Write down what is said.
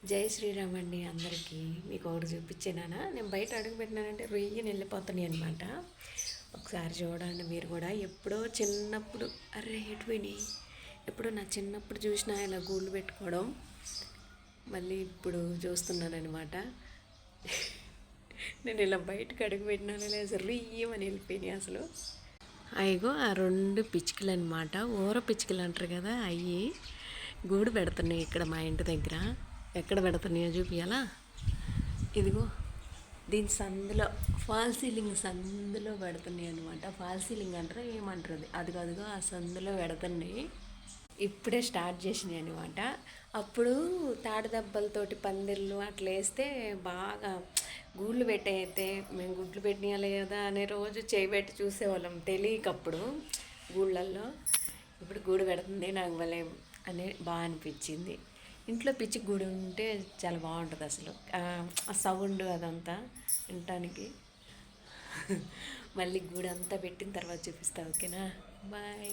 జై శ్రీరామ్ అండి అందరికీ. మీకు ఒకటి చూపించానా, నేను బయట అడుగు పెట్టినానంటే రొయ్యని వెళ్ళిపోతున్నాయి అనమాట. ఒకసారి చూడండి మీరు కూడా. ఎప్పుడో చిన్నప్పుడు అరే ఎటుపోయినాయి, ఎప్పుడో నా చిన్నప్పుడు చూసినా ఇలా గూళ్ళు పెట్టుకోవడం, మళ్ళీ ఇప్పుడు చూస్తున్నాను అనమాట. నేను ఇలా బయటకు అడుగు పెట్టినాను లేదు రీయమని వెళ్ళిపోయినాయి అసలు. అయ్యో ఆ రెండు పిచ్చుకలు అనమాట, ఊర పిచ్చుకలు అంటారు కదా, అవి గూడు పెడుతున్నాయి ఇక్కడ మా ఇంటి దగ్గర. ఎక్కడ పెడుతున్నాయో చూపించాలా, ఇదిగో దీని సందులో, ఫాల్ సీలింగ్ సందులో పెడుతున్నాయి అనమాట. ఫాల్ సీలింగ్ అంటారా ఏమంటారు అది, అదిగో అదిగో ఆ సందులో పెడుతున్నాయి. ఇప్పుడే స్టార్ట్ చేసినాయి అనమాట. అప్పుడు తాడు దెబ్బలతోటి పందిళ్ళు అట్లా వేస్తే బాగా గూళ్ళు పెట్టయితే మేము గుడ్లు పెట్టినా లేదా అనే రోజు చేయబెట్టి చూసేవాళ్ళం తెలియకప్పుడు గూళ్ళల్లో. ఇప్పుడు గూడు పెడుతుంది నాకు భలే అని బాగా అనిపించింది. ఇంట్లో పిచ్చి గూడు ఉంటే చాలా బాగుంటుంది అసలు, ఆ సౌండ్ అదంతా వినటానికి. మళ్ళీ గూడు అంతా పెట్టిన తర్వాత చూపిస్తా, ఓకేనా? బాయ్.